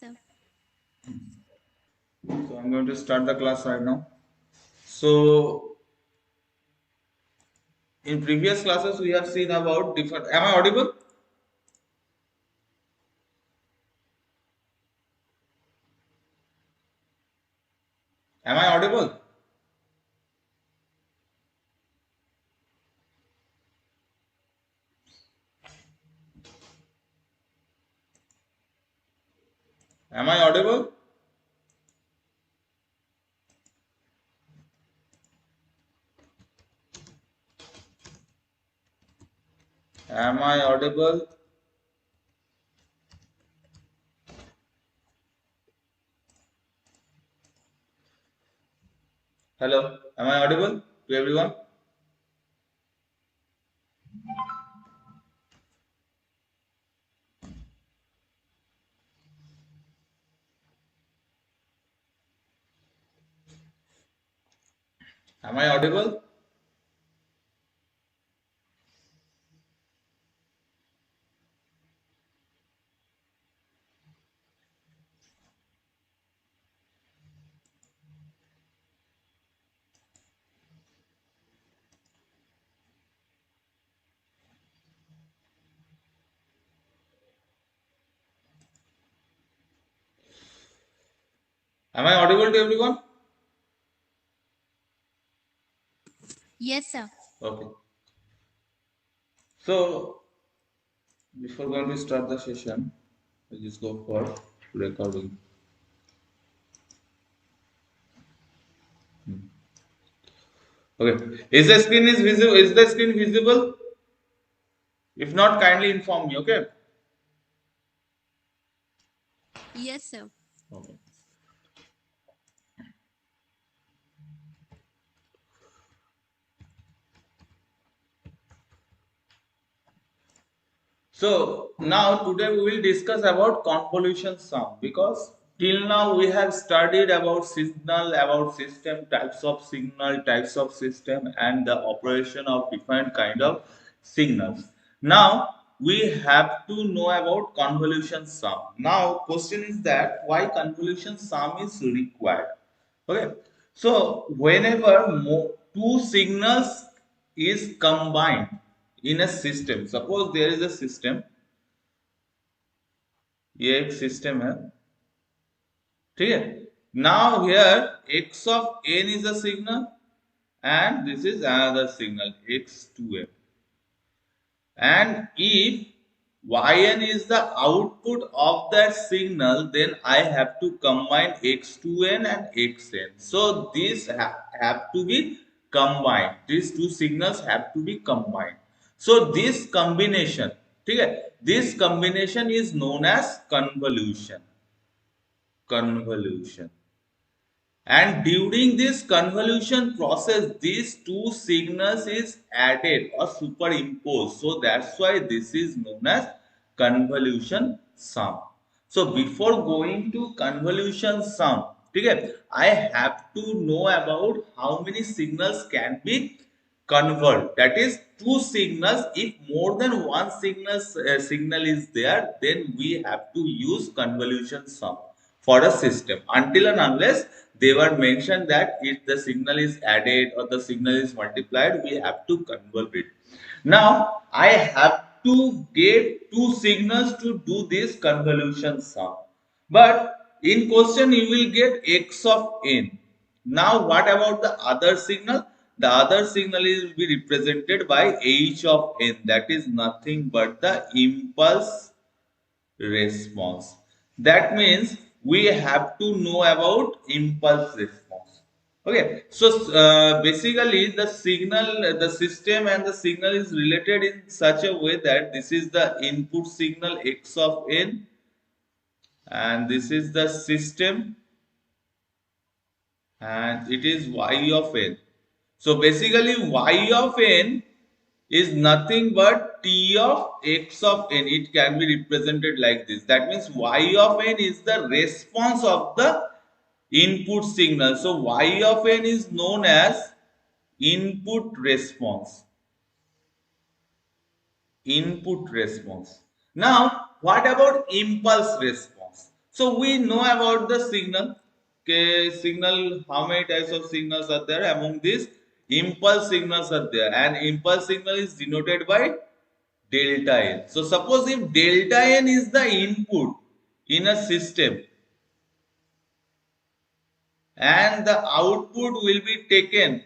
sir. So I'm going to start the class right now. So in previous classes we have seen about different. Am I audible? Am I audible? Am I audible? Am I audible? Hello. Am I audible to everyone? Am I audible? Am I audible to everyone? Yes, sir. Okay. So before going to start the session, we just go for recording. Okay. Is the screen is visible? Is the screen visible? If not, kindly inform me. Okay. Yes, sir. Okay. So now today we will discuss about convolution sum because till now we have studied about signal, about system, types of system and the operation of different kind of signals. Now we have to know about convolution sum. Now question is that why convolution sum is required? Okay. So whenever two signals is combined in a system, suppose there is a system, ये एक system है, ठीक है? Now here x of n is a signal and this is another signal x2n. And if yn is the output of that signal, then I have to combine x2n and xn. So these have to be combined. These two signals have to be combined. So this combination, okay, this combination is known as convolution. Convolution. And during this convolution process, these two signals is added or superimposed. So that's why this is known as convolution sum. So before going to convolution sum, okay, I have to know about how many signals can be convert. That is two signals. If more than one signal is there, then we have to use convolution sum for a system until and unless they were mentioned that if the signal is added or the signal is multiplied, we have to convert it. Now I have to get two signals to do this convolution sum, but in question you will get x of n. Now what about the other signal? The other signal is will be represented by h of n, that is nothing but the impulse response. That means we have to know about impulse response. Okay, so basically the signal, the system and the signal is related in such a way that this is the input signal x of n and this is the system and it is y of n. So basically y of n is nothing but t of x of n. It can be represented like this. That means y of n is the response of the input signal. So y of n is known as input response. Input response. Now what about impulse response? So we know about the signal. Okay, signal, how many types of signals are there? Among these, impulse signals are there, and impulse signal is denoted by delta n. So suppose if delta n is the input in a system and the output will be taken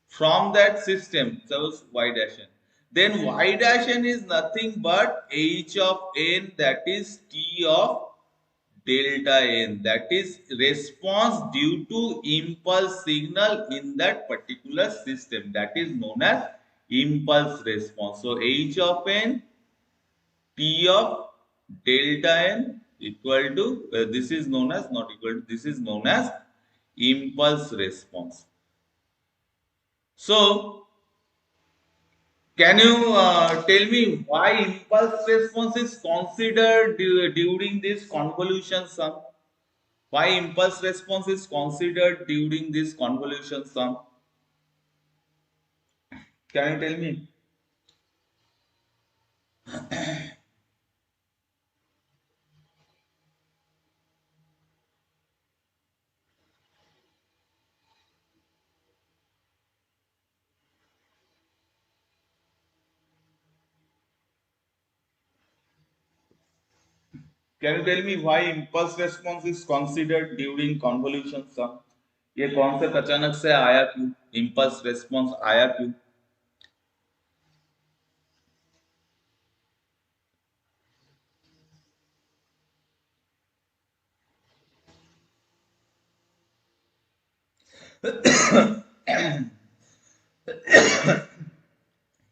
from that system, suppose y dash n, then y dash n is nothing but h of n, that is t of delta n, that is response due to impulse signal in that particular system, that is known as impulse response. So h of n, t of delta n equal to this is known as, not equal to, this is known as impulse response. So can you tell me why impulse response is considered during this convolution sum? Why impulse response is considered during this convolution sum? Can you tell me? Can you tell me why impulse response is considered during convolution sum? ये concept अचानक से आया क्यों? Impulse response आया क्यों?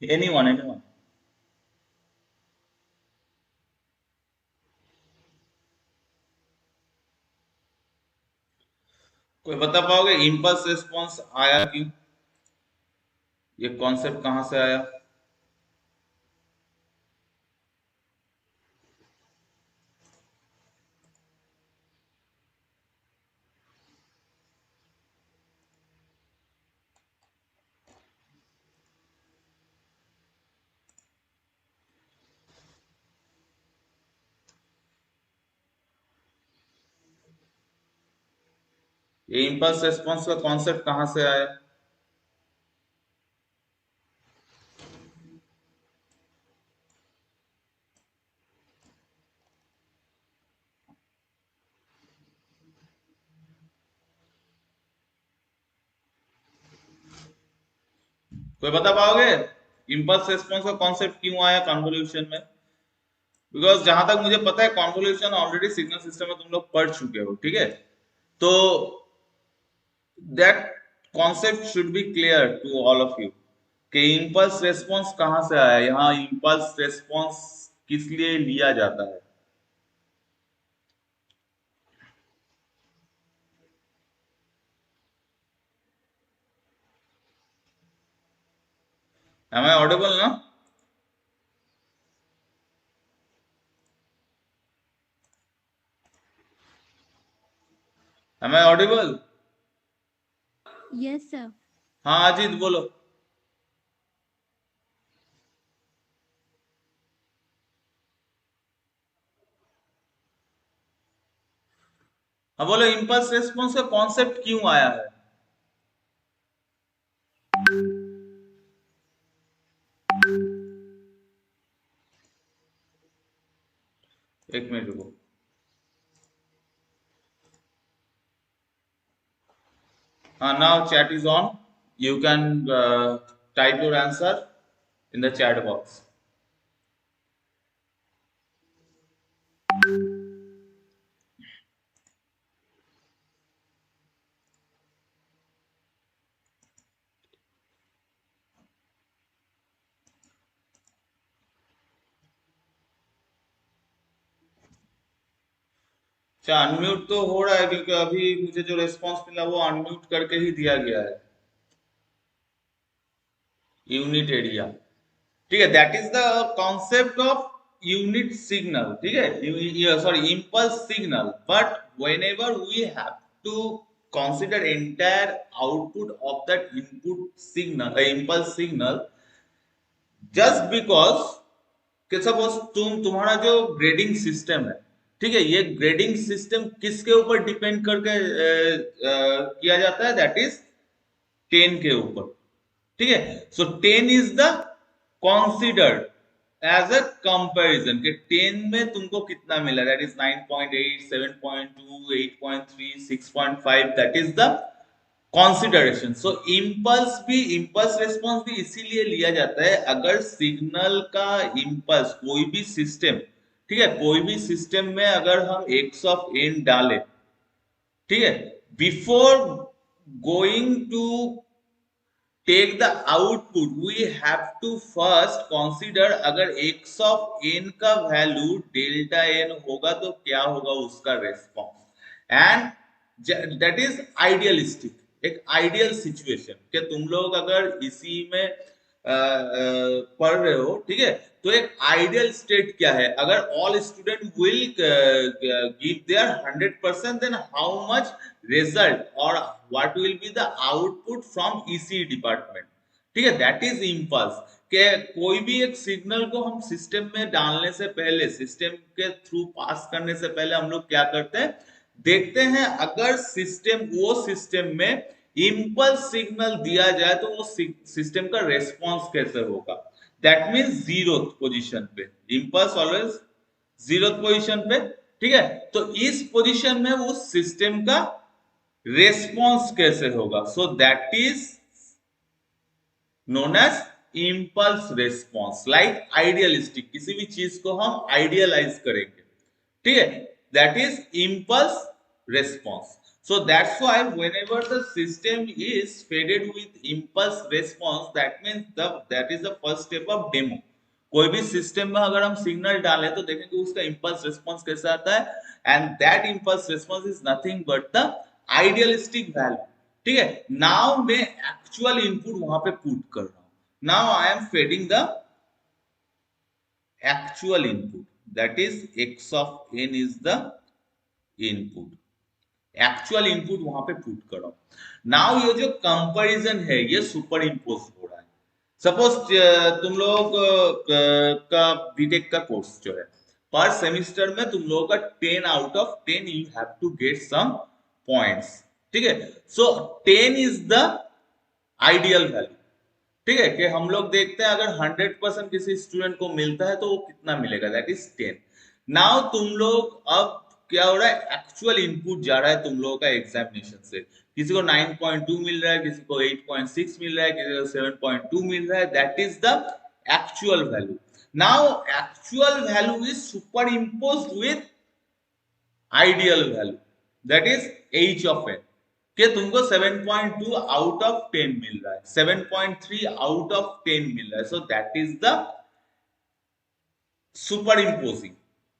anyone? कोई बता पाओगे इम्पल्स रेस्पॉन्स आया क्यों? ये कॉन्सेप्ट कहां से आया? ये इम्पल्स रेस्पॉन्स का कॉन्सेप्ट कहां से आया? कोई बता पाओगे इम्पल्स रेस्पॉन्स का कॉन्सेप्ट क्यों आया कन्वोल्यूशन में? बिकॉज जहां तक मुझे पता है कन्वोल्यूशन ऑलरेडी सिग्नल सिस्टम में तुम लोग पढ़ चुके हो, ठीक है? तो that concept should be clear to all of you कि इम्पल्स रेस्पॉन्स कहां से आया, यहाँ इम्पल्स रेस्पॉन्स किस लिए लिया जाता है. Am I audible now? Am I audible? Yes, sir. हाँ अजीत बोलो. हाँ बोलो इम्पल्स रेस्पॉन्स का कॉन्सेप्ट क्यों आया है? एक मिनट रुको. Now chat is on. You can type your answer in the chat box. अच्छा अनम्यूट तो हो रहा है क्योंकि अभी मुझे जो रेस्पॉन्स मिला वो अनम्यूट करके ही दिया गया है. यूनिट एरिया, ठीक है, that is the concept of unit signal, ठीक है, sorry impulse signal. But whenever we have to consider entire output of that input signal, impulse signal, just because कि सपोज तुम्हारा जो ग्रेडिंग सिस्टम है ठीक है, ये ग्रेडिंग सिस्टम किसके ऊपर डिपेंड करके किया जाता है, दैट इज 10 के ऊपर। ठीक है, so 10 is the considered as a comparison के 10 में तुमको कितना मिला, that is 9.8, 7.2, 8.3, 6.5, that is the consideration. So impulse response भी इसीलिए लिया जाता है, अगर सिग्नल का इम्पल्स कोई भी सिस्टम, ठीक है, कोई भी सिस्टम में अगर हम एक्स ऑफ एन डालें, ठीक है, before going to take the output we have to first consider अगर x of n का वैल्यू डेल्टा n होगा तो क्या होगा उसका response, and that is idealistic, एक आइडियल सिचुएशन कि तुम लोग अगर इसी में पढ़ रहे हो, ठीक है, तो एक आइडियल स्टेट क्या है, अगर all student will give their 100%, then how much result or what will be the output from EC department, ठीक है, दैट इज इम्पल्स। के कोई भी एक सिग्नल को हम सिस्टम में डालने से पहले, सिस्टम के थ्रू पास करने से पहले हम लोग क्या करते हैं, देखते हैं अगर वो सिस्टम में इम्पल्स सिग्नल दिया जाए तो वो सिस्टम का रेस्पॉन्स कैसे होगा, दैट मीन्स जीरो पोजिशन पे, इम्पल्स ऑलवेज जीरो पोजिशन पे, ठीक है, तो इस पोजिशन में उस सिस्टम का रेस्पॉन्स कैसे होगा, so that is known as impulse response. Like idealistic, किसी भी चीज को हम आइडियलाइज करेंगे, ठीक है, that is impulse response. So that's why whenever the system is fed with impulse response, that means that is the first step of demo। कोई भी सिस्टम में अगर हम सिग्नल डालें तो देखेंगे उसका इम्पल्स रिस्पॉन्स कैसा आता है, and that impulse response is nothing but the idealistic value. ठीक है, नाउ मैं एक्चुअल इनपुट वहां पे पुट कर रहा हूं, now I am fading the actual input, that is x of n is the input, actual input वहां पे पुट कर रहा हूं। नाउ ये जो कंपैरिजन है ये सुपर इम्पोज हो रहा है। सपोज तुम लोग का बीटेक का कोर्स जो है, पर सेमिस्टर में तुम लोगों का 10 out of 10 you have to get some points, ठीक है, so 10 is the ideal value, ठीक है, कि हम लोग देखते हैं अगर 100% किसी स्टूडेंट को मिलता है तो वो कितना मिलेगा, दैट इज 10। नाउ तुम लोग अब क्या हो रहा है, एक्चुअल इनपुट जा रहा है तुम लोगों का एग्जामिनेशन से, किसी को 9.2 मिल रहा है, किसी को 8.6 मिल रहा है, किसी को 7.2 मिल रहा है, that is the actual value. Now actual value is super imposed with ideal value, that is h of n, कि तुमको 7.2 आउट ऑफ 10 मिल रहा है, 7.3 आउट ऑफ 10 मिल रहा है, सो that is the super imposing,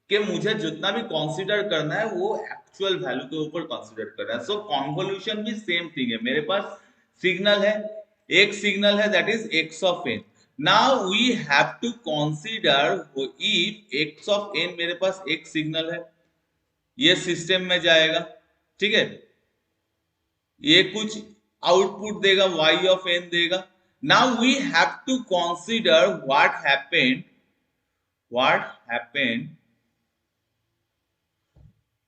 कि मुझे जितना भी कंसीडर करना है वो एक्चुअल वैल्यू के ऊपर कंसीडर करना है। सो कॉन्वोल्यूशन भी सेम थिंग है, मेरे पास सिग्नल है, एक सिग्नल है that is x of n, now we have to consider if x of n, मेरे पास एक सिग्नल है, ये सिस्टम में जाएगा, ठीक है, ये कुछ आउटपुट देगा, y ऑफ n देगा। Now we have to consider what happened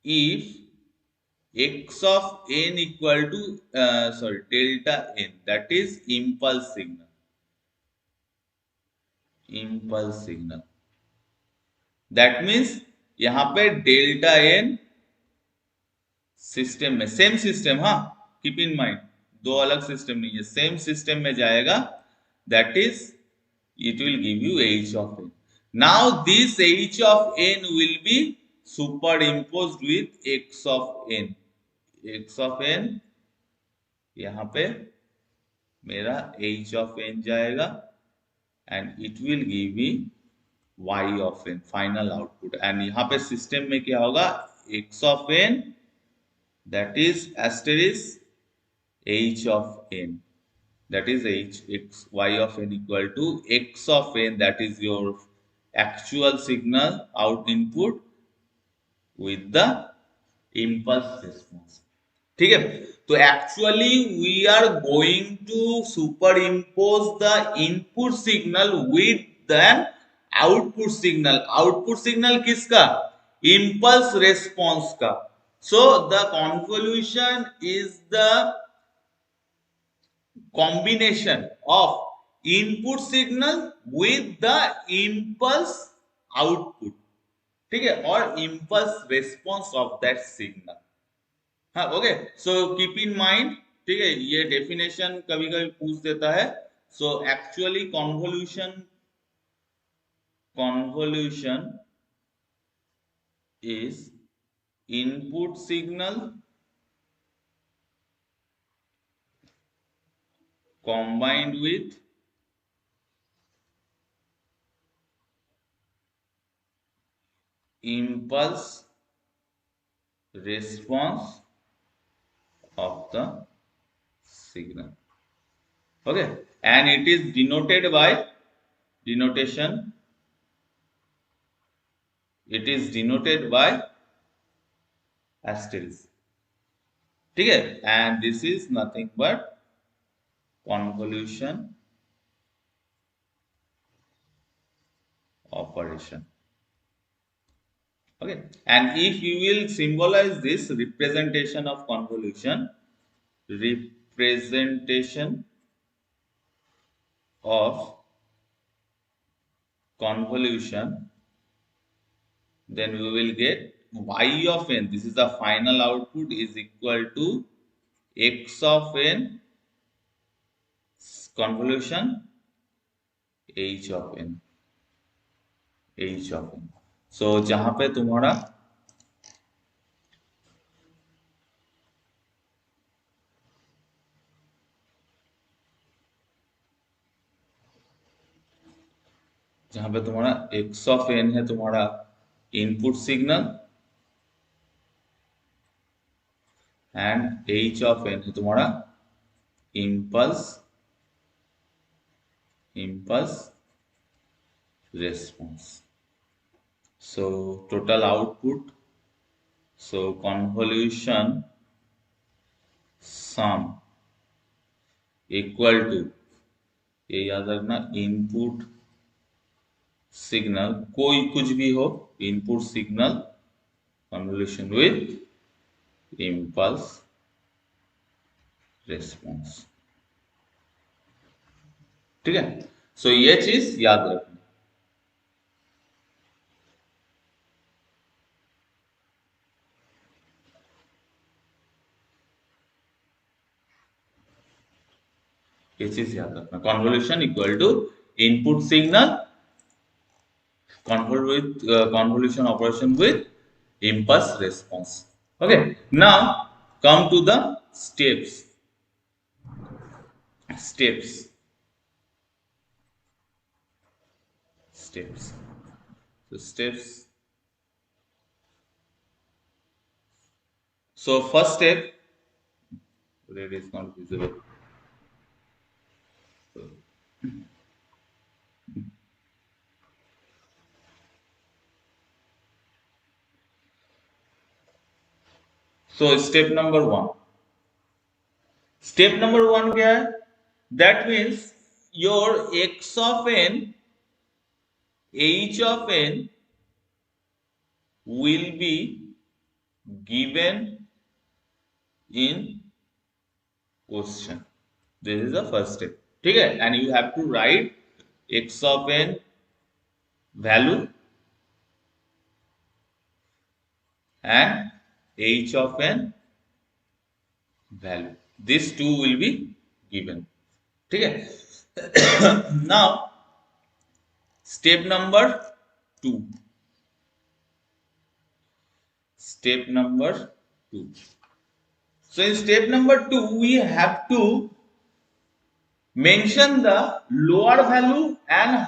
if x of n equal to delta n, that is impulse signal, that means यहां पे डेल्टा n सिस्टम में, सेम सिस्टम, हाँ कीप इन माइंड, दो अलग system नहीं है, same system में जाएगा, that is it will give you h of n। now this h of n will be superimposed with x of n, x of n यहां पे मेरा h of n जाएगा and it will give me y of n final output, and यहां पे system में क्या होगा, x of n that is asterisk h of n, that is x y of n equal to x of n, that is your actual signal out input with the impulse response, ठीक है। तो actually we are going to superimpose the input signal with the output signal, output signal किसका, impulse response का. So the convolution is the combination of input signal with the impulse output. ठीक है, और impulse response of that signal. हाँ, okay. So keep in mind. ठीक है, ये definition कभी कभी पूछ देता है. So actually convolution is input signal combined with impulse response of the signal. Okay, and it is denoted by denotation. It is denoted by asterisk. ठीक है, and this is nothing but convolution operation. Okay, and if you will symbolize this representation of convolution then we will get y of n, this is the final output, is equal to x of n convolution h of n. So जहां पे तुम्हारा x of n है तुम्हारा input signal and h of n है तुम्हारा impulse response. So total output, so convolution sum equal to, ये याद रखना, इनपुट सिग्नल कोई कुछ भी हो, input signal convolution with impulse response. ठीक है, सो ये चीज याद रखना. ये चीज याद रखना, convolution equal to input signal convolution operation with impulse response. Okay, now come to the steps. So first step, red is not visible. So step number one क्या है? That means your x of n, h of n will be given in question. This is the first step. ठीक है, and you have to write x of n value and h of n value. These two will be given. ठीक है. Now step number 2. So in step number 2 we have to mention the lower value and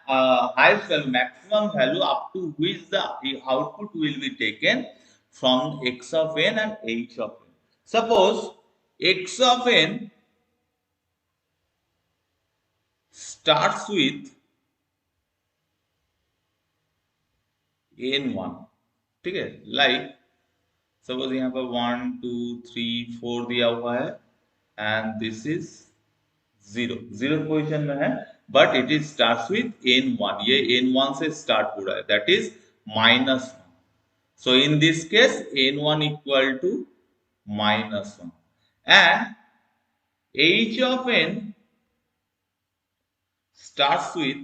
highest value, maximum value up to which the output will be taken from x of n and h of n. Suppose x of n starts with n1. ठीक है, like suppose यहाँ पर 1 2 3 4 दिया हुआ है and this is 0 position में है, but it is starts with n1. ये n1 से स्टार्ट हो रहा है, that is -1. So in this case, n1 equal to -1, and h of n starts with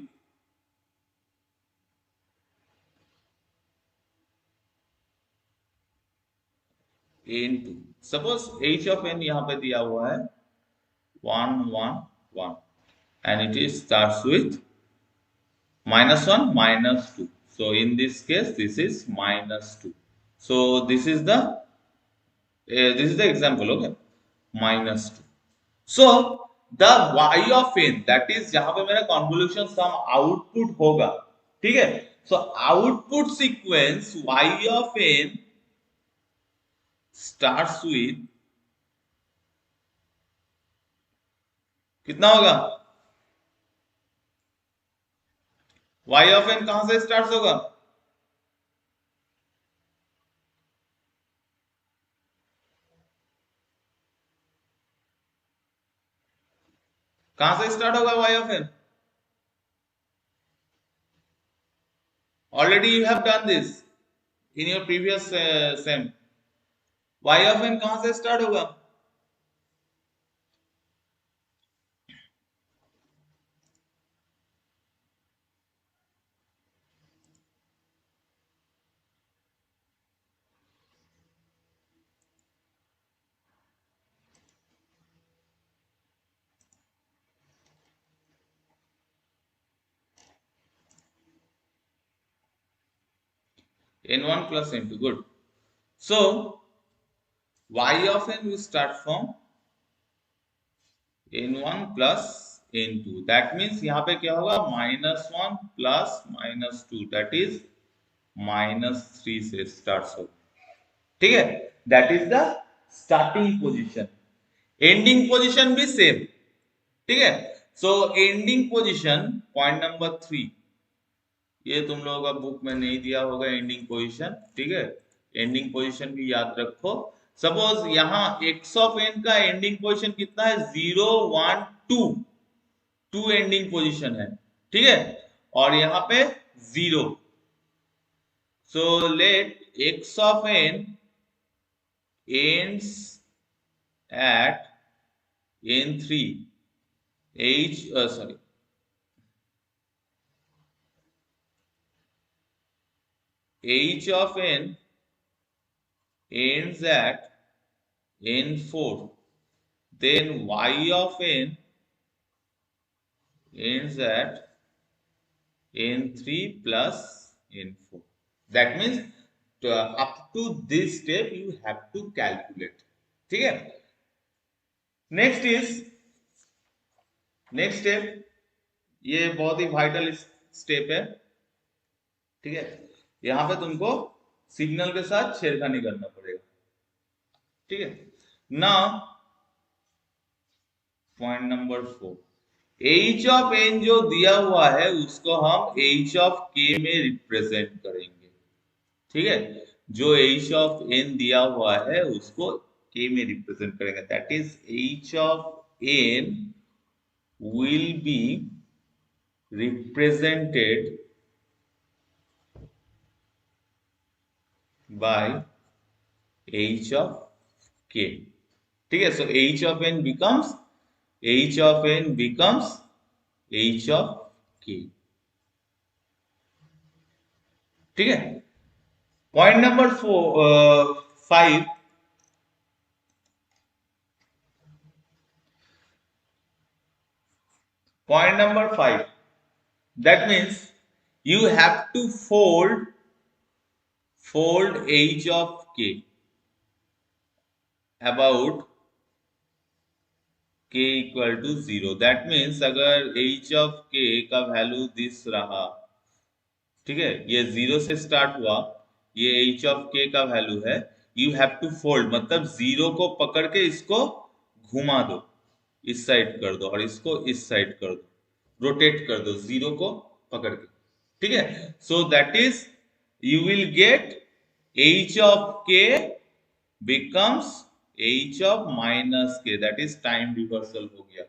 n2. Suppose h of n यहाँ पे दिया हुआ है 1 1 1, and it is starts with -1 -2. So in this case, this is -2. So this is the example, okay? -2. So the y of n, that is जहां पे मेरा convolution sum output होगा, ठीक है? So output sequence y of n starts with कितना होगा? y of n कहां से स्टार्ट होगा? कहां से स्टार्ट होगा y of n? Already you have done this in your previous sem. y of n कहां से स्टार्ट होगा? n1 plus n2. Good. So y of n will start from n1 plus n2. That means यहाँ पे क्या होगा? -1 plus -2, that is -3 से start होगा, ठीक है? That is the starting position. Ending position भी सेम, ठीक है? So ending position, point number 3, ये तुम लोगों का बुक में नहीं दिया होगा एंडिंग पोजीशन, ठीक है? एंडिंग पोजीशन भी याद रखो। सपोज यहाँ x ऑफ n का एंडिंग पोजीशन कितना है? 0 1 2, 2 एंडिंग पोजीशन है, ठीक है? और यहाँ पे 0। So let x of n ends at n3 h of n ends at n4, then y of n ends at n3 plus n4. That means up to this step you have to calculate, ठीक है? Next step, ये बहुत ही vital step है, ठीक है? यहां पे तुमको सिग्नल के साथ छेड़खानी करना पड़ेगा, ठीक है? Now point number 4, h of n जो दिया हुआ है उसको हम h ऑफ k में रिप्रेजेंट करेंगे, ठीक है? जो h ऑफ n दिया हुआ है उसको k में रिप्रेजेंट करेंगे, that is h of n will be represented by h of k, ठीक है? So h of n becomes h of k, ठीक है? Point number 5, point number 5, that means you have to fold h of k about k equal to 0. That means अगर h of k का value this रहा, ठीक है? ये 0 से start हुआ, ये h of k का वैल्यू है, you have to fold मतलब 0 को पकड़ के इसको घुमा दो, इस साइड कर दो और इसको इस साइड कर दो, रोटेट कर दो 0 को पकड़ के, ठीक है? सो that is you will gate h of k becomes h of minus k, that is time reversal हो गया,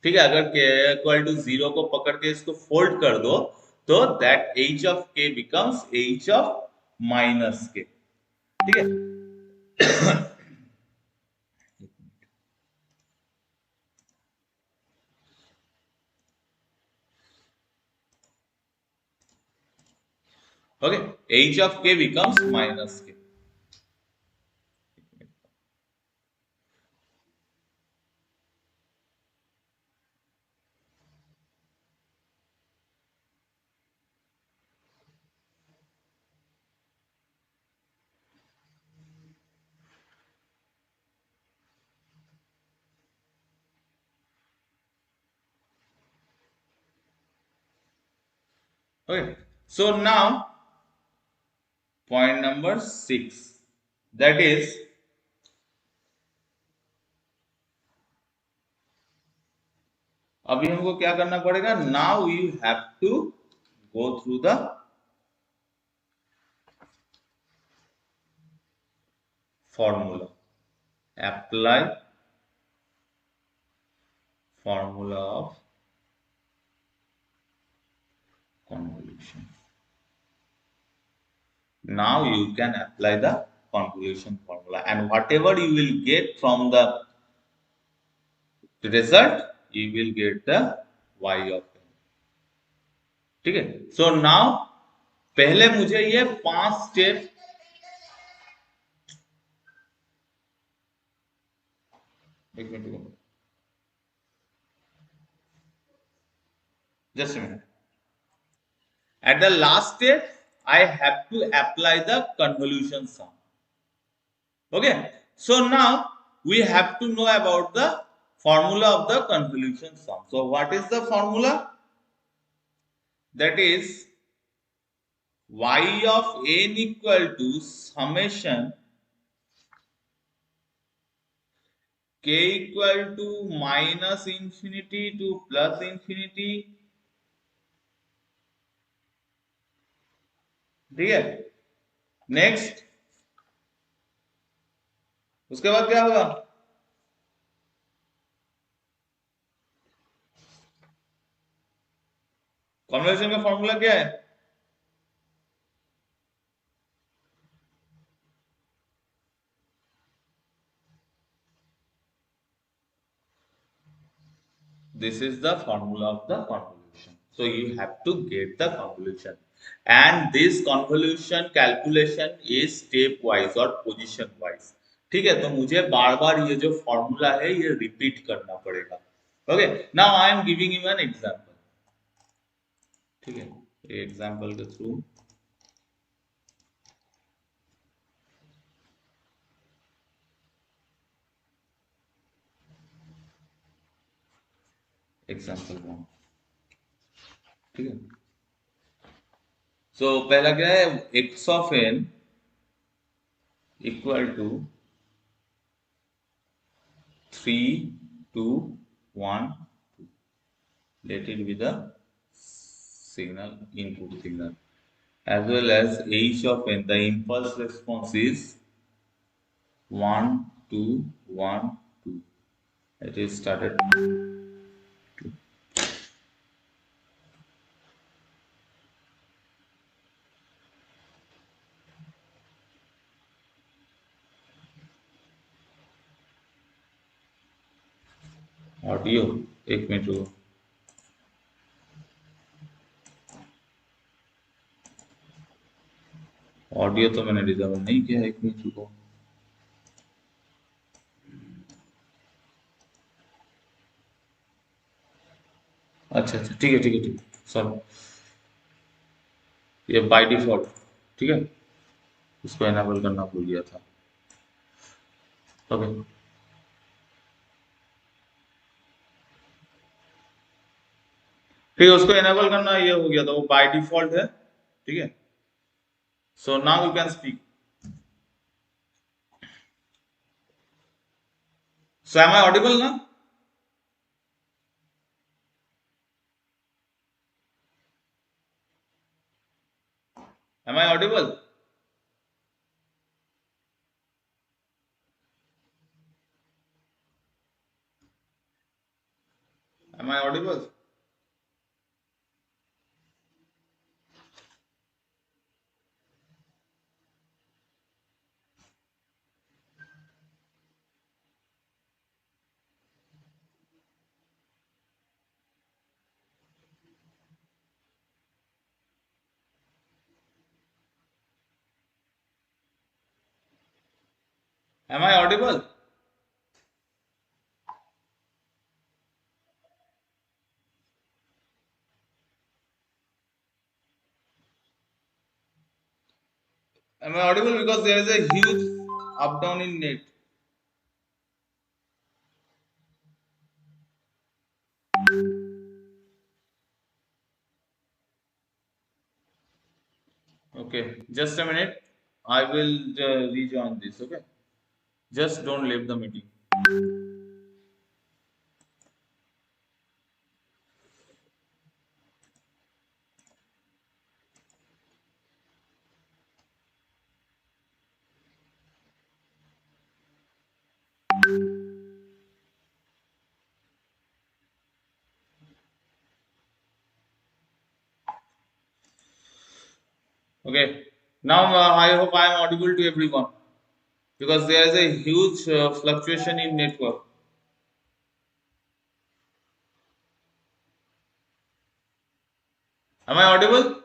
ठीक है? अगर k इक्वल टू 0 को पकड़ के इसको फोल्ड कर दो तो that h of k becomes h of minus k, ठीक है। Okay, h of k becomes minus k. Okay, so now point number 6, that is अभी हमको क्या करना पड़ेगा, now you have to go through the formula, apply formula of convolution. Now you can apply the convolution formula, and whatever you will get from the result, you will get the y of n. ठीक है। So now पहले मुझे ये 5 step, एक minute, just minute, at the last step I have to apply the convolution sum. Okay, so now we have to know about the formula of the convolution sum. So what is the formula? That is y of n equal to summation k equal to minus infinity to plus infinity. ठीक है, next उसके बाद क्या होगा, conversion का formula क्या है, this is the formula of the convolution. So you have to get the convolution, and this convolution calculation is step wise or position wise. ठीक है, तो मुझे बार बार ये जो फॉर्मूला है ये रिपीट करना पड़ेगा. Okay, now I am giving you an example. ठीक है, एग्जांपल के थ्रू एग्जांपल 1. ठीक है, सो पहला क्या है, x of n equal to 3, 2, 1, 2. Let it be the signal, input signal, as well as h of n, the impulse response is 1, 2, 1, 2. It is started 2. Audio, एक minute रुको, ऑडियो तो मैंने डिसेबल नहीं किया, एक मिनट रुको. अच्छा अच्छा, ठीक है ठीक है ठीक है, सॉरी, ये बाय डिफॉल्ट. ठीक है, इसको एनेबल करना भूल गया था. ओके, ठीक है, उसको एनेबल करना ये हो गया था, वो बाय डिफॉल्ट है. ठीक है, so now you can speak. So am I audible ना? Am I audible? Am I audible? Am I audible? Am I audible? Because there is a huge up down in net. Okay, just a minute. I will rejoin this. Okay, just don't leave the meeting. Okay, now I hope I am audible to everyone because there is a huge fluctuation in network. Am I audible?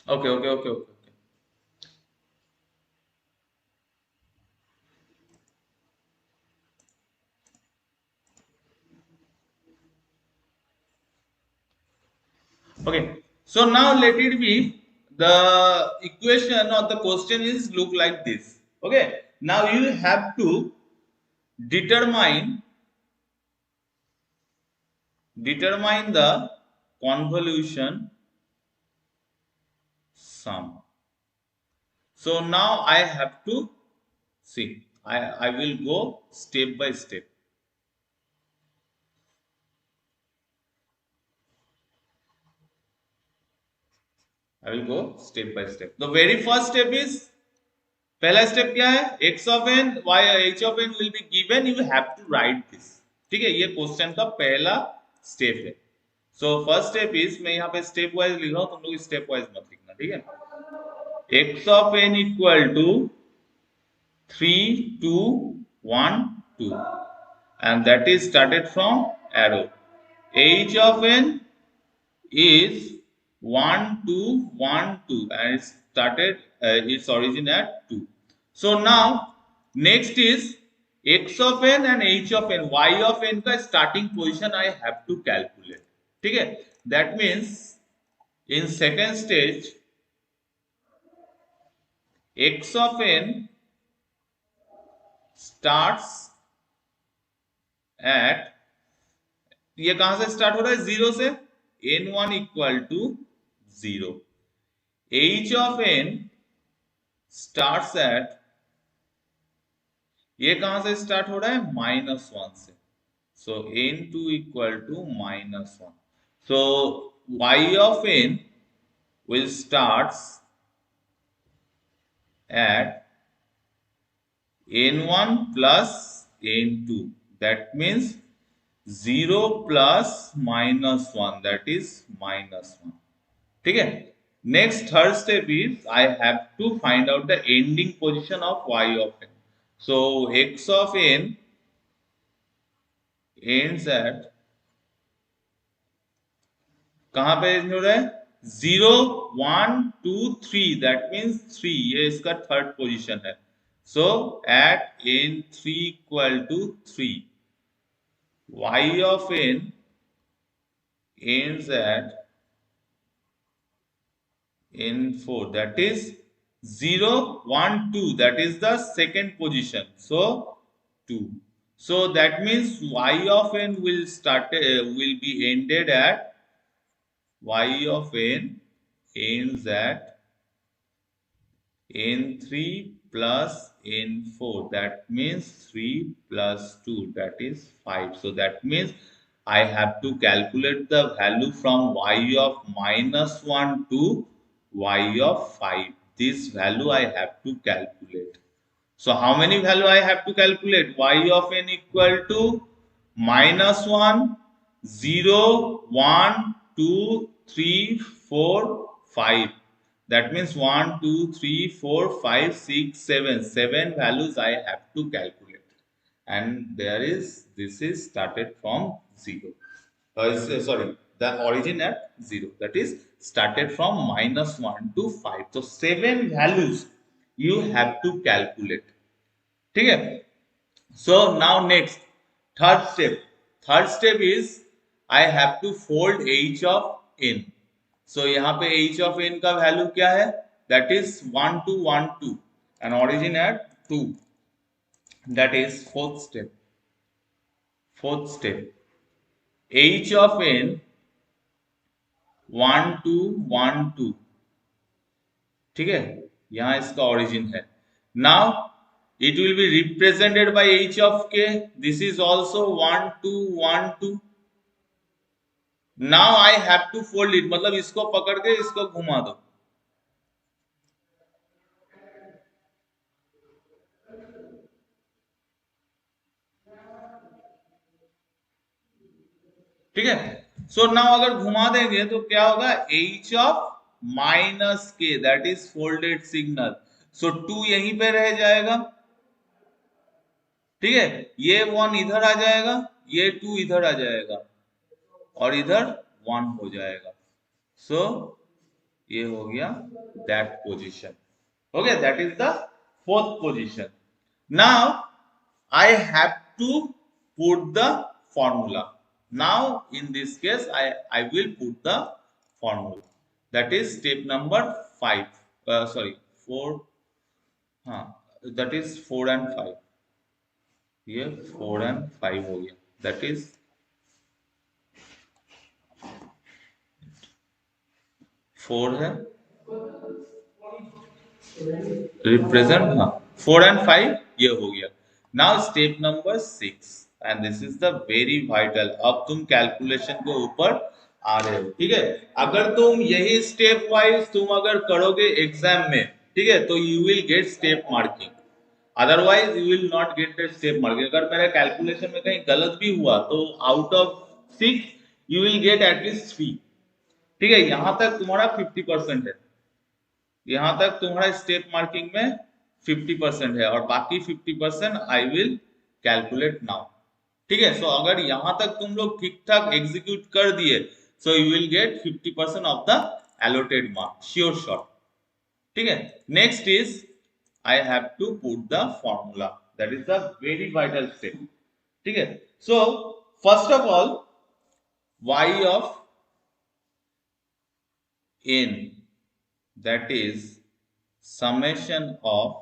Okay, okay, okay, okay. Okay. Okay, so now let it be the equation or the question is look like this. Okay, now you have to determine the convolution sum. So now I have to see. I will go step by step. I will go step by step. The very first step is पहला step क्या है x of n y h of n will be given you have to write this ठीक है ये question का पहला step है so first step is मैं यहाँ पे स्टेप वाइज लिख रहा हूँ तुम लोग स्टेप वाइज मत लिखना ठीक है x of n equal to 3 2 1 2 and that is started from arrow h of n is 1 2 1 2 and it started its origin at 2 so now next is x of n and h of n y of n का starting position I have to calculate ठीक है that means in second stage x of n starts at ये कहां से start हो रहा है zero से n1 equal to zero h of n starts at ये कहां से स्टार्ट हो रहा है माइनस वन से so n two equal to minus one so y of n will starts at n1 plus n2 that means 0 plus minus 1 that is minus 1 ठीक है next third step is I have to find out the ending position of y of n so x of n ends at कहां पे and हो रहा है 0 1 2 3 that means 3 ये इसका third position है so at n3 equal to 3 y of n ends at n4 that is 0 1 2 that is the second position so 2 so that means y of n will start will be ended at y of n ends at n3 plus n4 that means 3 plus 2 that is 5 so that means I have to calculate the value from y of minus 1 to y of 5 this value I have to calculate so how many value I have to calculate y of n equal to minus 1 0 1 2 3 4 5 that means 1 2 3 4 5 6 7 7 values I have to calculate and there is this is started from 0 sorry the origin at 0, that is started from -1 to 5. So 7 values you have to calculate. ठीक है? So now next, third step. Third step is I have to fold h of n. So यहाँ पे h of n का value क्या है? That is 1 to 1 2 and origin at 2. That is fourth step. Fourth step. h of n 1 to 1 2. ठीक है? यहाँ इसका origin है. Now it will be represented by h of k. This is also 1 2 1 2. Now I have to fold it. मतलब इसको पकड़ के इसको घुमा दो. ठीक है? सो नाउ अगर घुमा देंगे तो क्या होगा? h of minus k, that is folded signal. So 2 यहीं पे रह जाएगा. ठीक है? ये 1 इधर आ जाएगा, ये 2 इधर आ जाएगा और इधर 1 हो जाएगा. सो ये हो गया that position. Okay, that is the fourth position. Now I have to put the formula. Now in this case I will put the formula. That is step number 5. Sorry, 4. That is 4 and 5. Here 4 and 5 हो गया. That is 4 है. Represent 4 and 5 ये हो गया. Now step number 6. And this is the very vital. अब तुम calculation के ऊपर आ रहे हो. ठीक है? अगर तुम यही स्टेप वाइज तुम अगर करोगे एग्जाम में, ठीक है, तो you will gate step marking. Otherwise you will not get the step marking. अगर मेरे कैलकुलेशन में कहीं गलत भी हुआ तो out of 6 you will get at least 3. ठीक है? यहां तक तुम्हारा 50% है. यहां तक तुम्हारा स्टेप मार्किंग में 50% है और बाकी 50% आई विल कैलकुलेट नाउ. ठीक है? सो अगर यहां तक तुम लोग ठीक ठाक एग्जीक्यूट कर दिए, so you will get 50% of the allotted mark, sure shot. ठीक है? Next is I have to put the formula. That is the very vital step. ठीक है? So first of all y of n, that is summation of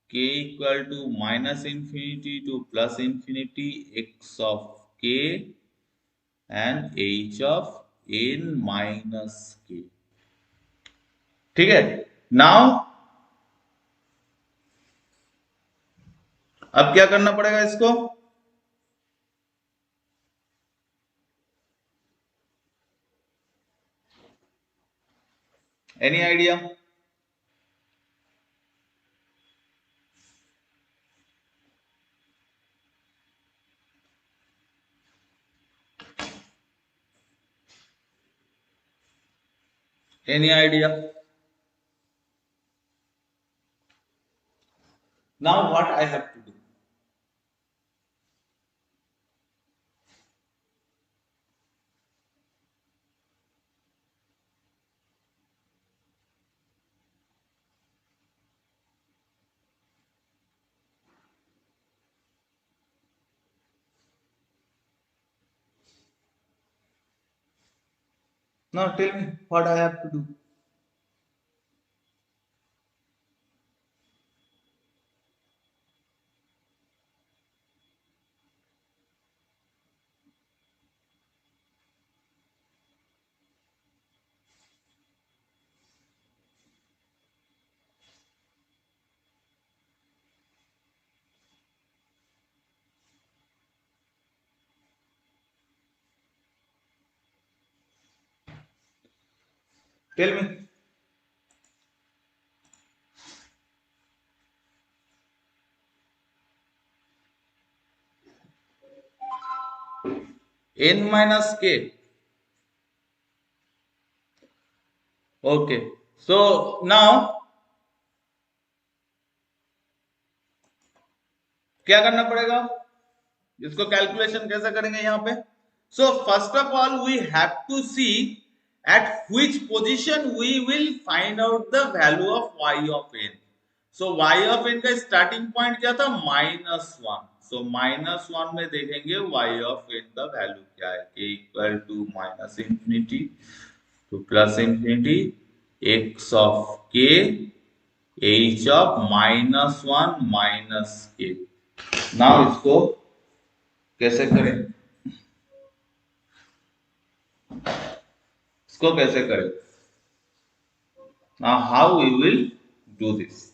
k equal to minus infinity to plus infinity x of k and h of n minus k. ठीक है? Now अब क्या करना पड़ेगा इसको? Any idea? Any idea? Now what I have to do? Now tell me what I have to do. Tell me. N minus k. Okay. So now क्या करना पड़ेगा? इसको कैलकुलेशन कैसे करेंगे? यहाँ पे So first of all we have to see at which position we will find out the value of y of n. So y of n का starting point क्या था -1. सो -1 में देखेंगे y of n का वैल्यू क्या है k equal to -infinity to +infinity x of k h of -1 minus k. Now इसको कैसे करें, इसको कैसे करें? Now how we will do this?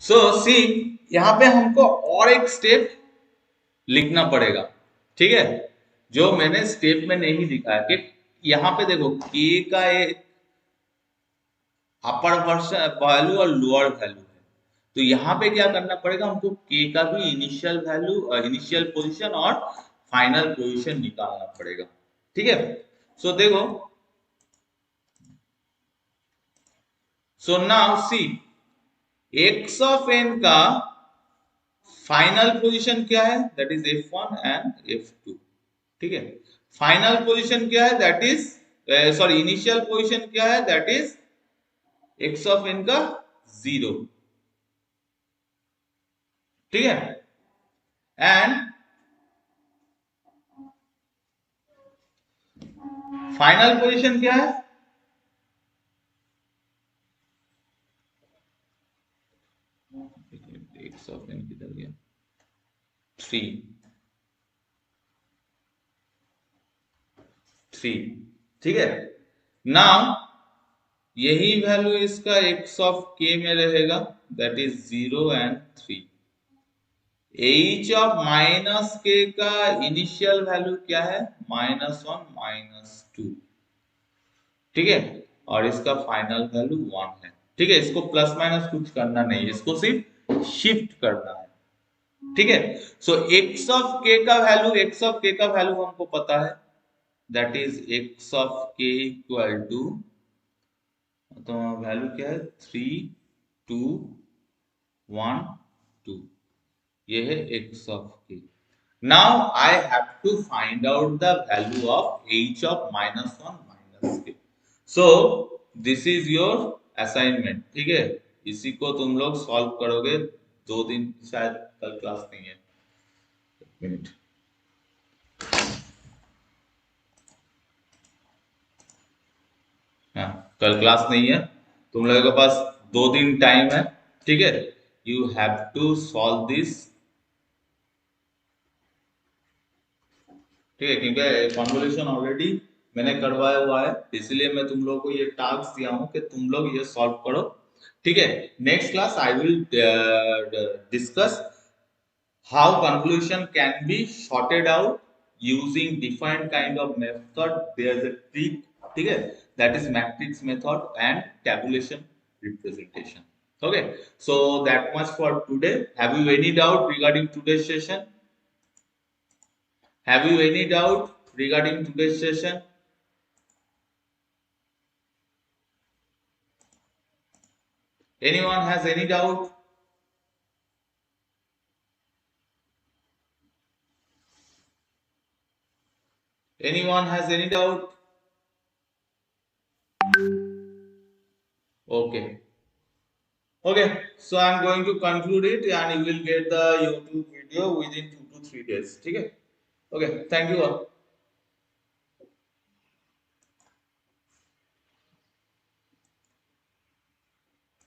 So see यहाँ पे हमको और एक स्टेप लिखना पड़ेगा, ठीक है, जो मैंने स्टेप में नहीं लिखा है कि यहाँ पे देखो k का एक अपर वैल्यू और लोअर वैल्यू है, तो यहाँ पे क्या करना पड़ेगा हमको k का भी इनिशियल वैल्यू, इनिशियल पोजीशन और फाइनल पोजीशन निकालना पड़ेगा, ठीक है। सो देखो, so now see x of n का फाइनल पोजीशन क्या है, that is f1 and f2, ठीक है। फाइनल पोजीशन क्या है, that is sorry initial position क्या है, that is x of n का 0, ठीक है। एंड फाइनल पोजीशन क्या है, x ऑफ n किधर गया, 3, ठीक है। नाउ यही वैल्यू इसका x ऑफ k में रहेगा, that is 0 and 3। h of minus k का इनिशियल वैल्यू क्या है, -1 -2, ठीक है, और इसका फाइनल वैल्यू 1 है, ठीक है। इसको प्लस माइनस कुछ करना नहीं है, इसको सिर्फ शिफ्ट करना है, ठीक है। सो x ऑफ k का वैल्यू, x ऑफ k का वैल्यू हमको पता है, that is x of k equal to, तो वैल्यू क्या है 3 2 1 2, ये है x of k। Now I have to find out the value of h of -1 - k। So this is your assignment, ठीक है। इसी को तुम लोग सॉल्व करोगे 2 दिन, शायद कल क्लास नहीं है, एक मिनट, हाँ कल क्लास नहीं है, तुम लोगों के पास 2 दिन टाइम है, ठीक है। You have to solve this, ठीक है, क्योंकि कॉन्वोल्यूशन ऑलरेडी मैंने करवाया हुआ है, इसलिए मैं तुम लोगों को ये टास्क दिया हूं कि तुम लोग ये सॉल्व करो, ठीक है। Next class I will discuss how convolution can be shorted out using different kind of method, there is a trick, ठीक है, that is matrix method and tabulation representation. Okay, so that much for today. Have you any doubt regarding today's session? Have you any doubt regarding today's session? Anyone has any doubt? Anyone has any doubt? Okay. Okay, so I'm going to conclude it and you will get the YouTube video within 2 to 3 days. Okay, okay, thank you all.